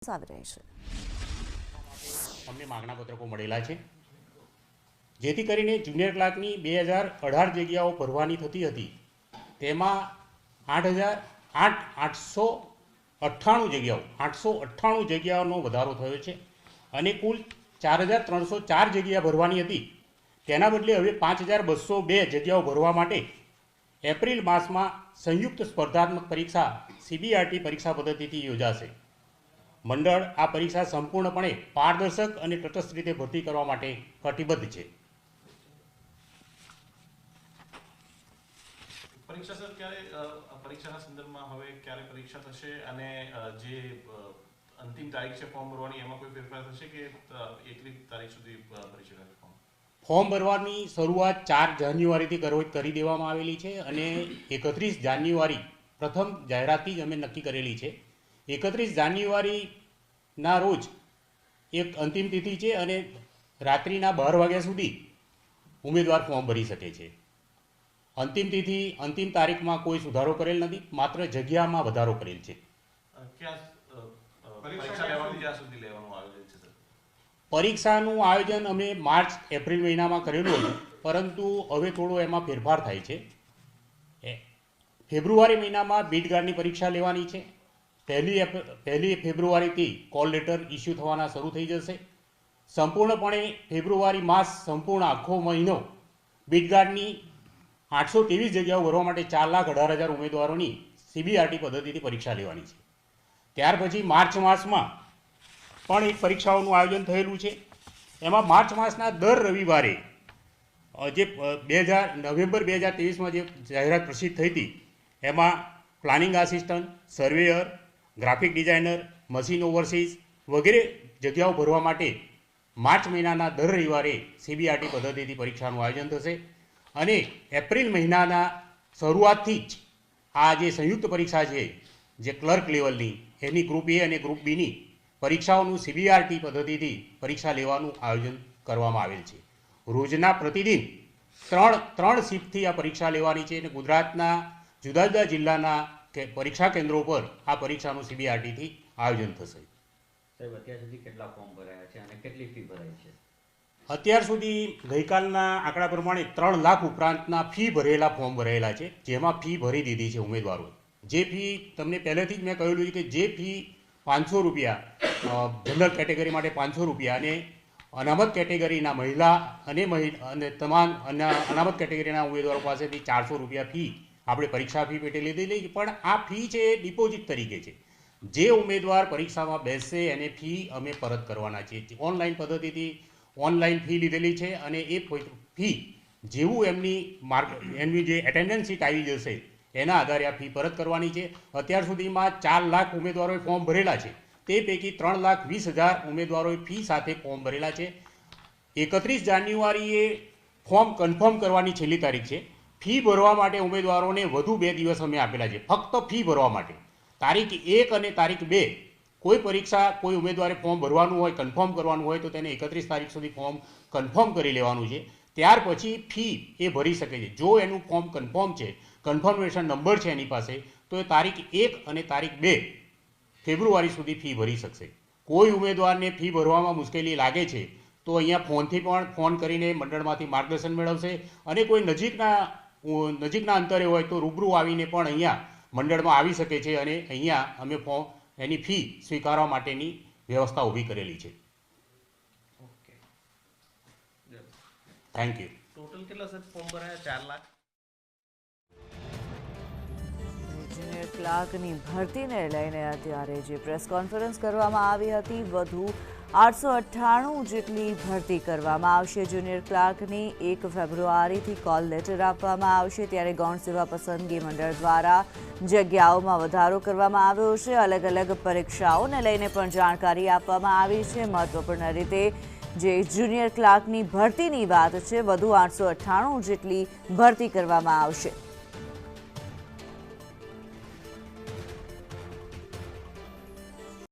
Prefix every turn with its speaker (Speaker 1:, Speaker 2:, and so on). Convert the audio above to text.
Speaker 1: આવી રહી છે।
Speaker 2: અમને માગણા પત્રકો મળેલા છે, જેથી કરીને જુનિયર ક્લાર્કની 2018 જગ્યાઓ ભરવાની થતી હતી, તેમાં 898 જગ્યાઓનો વધારો થયો છે અને કુલ 4304 જગ્યા ભરવાની હતી, તેના બદલે હવે 5202 જગ્યાઓ ભરવા માટે એપ્રિલ માસમાં સંયુક્ત સ્પર્ધાત્મક પરીક્ષા CBRT પરીક્ષા પદ્ધતિથી યોજાશે। મંડળ આ પરીક્ષા સંપૂર્ણપણે પારદર્શક અને તટસ્થ રીતે ભરતી કરવા માટે કટિબદ્ધ છે।
Speaker 3: પરીક્ષા સર ક્યારે પરીક્ષાના સંદર્ભમાં હવે ક્યારે પરીક્ષા થશે અને જે અંતિમ તારીખ છે ફોર્મ ભરવાની એમાં કોઈ ફેરફાર થશે કે 31 તારીખ સુધી પરીક્ષા
Speaker 2: ફોર્મ ભરવાની શરૂઆત 4 જાન્યુઆરીથી કરી દેવામાં આવેલી છે અને 31 જાન્યુઆરી પ્રથમ જાહેરાતથી જ અમે નક્કી કરેલી છે। 31 જાન્યુઆરીના રોજ એક અંતિમ તિથિ છે અને રાત્રિના 12 વાગ્યા સુધી ઉમેદવાર ફોર્મ ભરી શકે છે। અંતિમ તિથિ અંતિમ તારીખમાં કોઈ સુધારો કરેલ નથી, માત્ર જગ્યામાં વધારો કરેલ છે। પરીક્ષાનું આયોજન અમે માર્ચ એપ્રિલ મહિનામાં કરેલું હતું, પરંતુ હવે થોડો એમાં ફેરફાર થાય છે। ફેબ્રુઆરી મહિનામાં બીટ ગાર્ડની પરીક્ષા લેવાની છે। પહેલી ફેબ્રુઆરીથી કોલ લેટર ઇસ્યુ થવાના શરૂ થઈ જશે। સંપૂર્ણપણે ફેબ્રુઆરી માસ સંપૂર્ણ આખો મહિનો બીટ ગાર્ડની 823 જગ્યાઓ ભરવા માટે 4,18,000 ઉમેદવારોની CBRT પદ્ધતિથી પરીક્ષા લેવાની છે। ત્યાર પછી માર્ચ માસમાં પણ એક પરીક્ષાઓનું આયોજન થયેલું છે। એમાં માર્ચ માસના દર રવિવારે જે નવેમ્બર 2023માં જે જાહેરાત પ્રસિદ્ધ થઈ હતી, એમાં planning assistant, surveyor, graphic designer, machine overseas વગેરે જગ્યાઓ ભરવા માટે માર્ચ મહિનાના દર રવિવારે CBRT પદ્ધતિથી પરીક્ષાનું આયોજન થશે અને એપ્રિલ મહિનાના શરૂઆતથી જ આ જે સંયુક્ત પરીક્ષા છે, જે ક્લર્ક લેવલની, એની ગ્રુપ A અને ગ્રુપ Bની પરીક્ષાઓનું CBRT પદ્ધતિથી પરીક્ષા લેવાનું આયોજન કરવામાં આવેલ છે। રોજના પ્રતિદિન ત્રણ શિફ્ટથી આ પરીક્ષા લેવાની છે અને ગુજરાતના જુદા જુદા જિલ્લાના પરીક્ષા કેન્દ્રો પર આ પરીક્ષાનું CBRTથી આયોજન થશે।
Speaker 4: સાહેબ, અત્યાર સુધી કેટલા ફોર્મ ભરાયા છે અને કેટલી ફી ભરાઈ છે?
Speaker 2: અત્યાર સુધી ગઈકાલના આંકડા પ્રમાણે 3 લાખ ઉપરાંતના ફી ભરેલા ફોર્મ ભરાયેલા છે, જેમાં ફી ભરી દીધી છે ઉમેદવારો। જે ફી તમને પહેલેથી જ મેં કહેલું છે કે જે ફી 500 રૂપિયા જનરલ કેટેગરી માટે 500 રૂપિયા અને અનામત કેટેગરીના મહિલા અને તમામ અનામત કેટેગરીના ઉમેદવારો પાસેથી 400 રૂપિયા ફી આપણે પરીક્ષા ફી પેટે લીધેલી, પણ આ ફી છે એ ડિપોઝિટ તરીકે છે। જે ઉમેદવાર પરીક્ષામાં બેસશે એને ફી અમે પરત કરવાના છીએ। ઓનલાઈન પદ્ધતિથી ઓનલાઈન ફી લીધેલી છે અને એ ફી જેવું એમની જે એટેન્ડન્સ સીટ આવી જશે એના આધારે આ ફી પરત કરવાની છે। અત્યાર સુધીમાં 4 લાખ ઉમેદવારોએ ફોર્મ ભરેલા છે, તે પૈકી 3,20,000 ઉમેદવારોએ ફી સાથે ફોર્મ ભરેલા છે। 31 જાન્યુઆરીએ ફોર્મ કન્ફર્મ કરવાની છેલ્લી તારીખ છે। ફી ભરવા માટે ઉમેદવારોને વધુ 2 દિવસ અમે આપેલા છે, ફક્ત ફી ભરવા માટે। તારીખ 1 અને તારીખ 2 કોઈ પરીક્ષા કોઈ ઉમેદવારે ફોર્મ ભરવાનું હોય, કન્ફર્મ કરવાનું હોય તો તેને 31 તારીખ સુધી ફોર્મ કન્ફર્મ કરી લેવાનું છે। ત્યાર પછી ફી એ ભરી શકે છે। જો એનું ફોર્મ કન્ફર્મ છે, કન્ફર્મેશન નંબર છે એની પાસે, તો એ તારીખ 1 અને તારીખ 2 ફેબ્રુઆરી સુધી ફી ભરી શકશે। કોઈ ઉમેદવારને ફી ભરવામાં મુશ્કેલી લાગે છે તો અહીંયા ફોનથી પણ ફોન કરીને મંડળમાંથી માર્ગદર્શન મેળવશે અને કોઈ નજીકના અંતરે હોય તો રૂબરૂ આવીને પણ અહીંયા મંડળમાં આવી શકે છે અને અહીંયા અમે એની ફી સ્વીકારવા માટેની વ્યવસ્થા ઊભી કરેલી છે। Thank you.
Speaker 3: ટોટલ કેટલા સર ફોર્મ ભરાયા? 4 લાખ।
Speaker 1: જુનિયર ક્લાર્કની ભરતીને લઈને અત્યારે જે પ્રેસ કોન્ફરન્સ કરવામાં આવી હતી, વધુ 898 જેટલી ભરતી કરવામાં આવશે। જુનિયર ક્લાર્કની 1 ફેબ્રુઆરીથી કોલ લેટર આપવામાં આવશે, ત્યારે ગૌણ સેવા પસંદગી મંડળ દ્વારા જગ્યાઓમાં વધારો કરવામાં આવ્યો છે। અલગ અલગ પરીક્ષાઓને લઈને પણ જાણકારી આપવામાં આવી છે। મહત્વપૂર્ણ રીતે જે જુનિયર ક્લાર્કની ભરતીની વાત છે, વધુ 898 જેટલી ભરતી કરવામાં આવશે।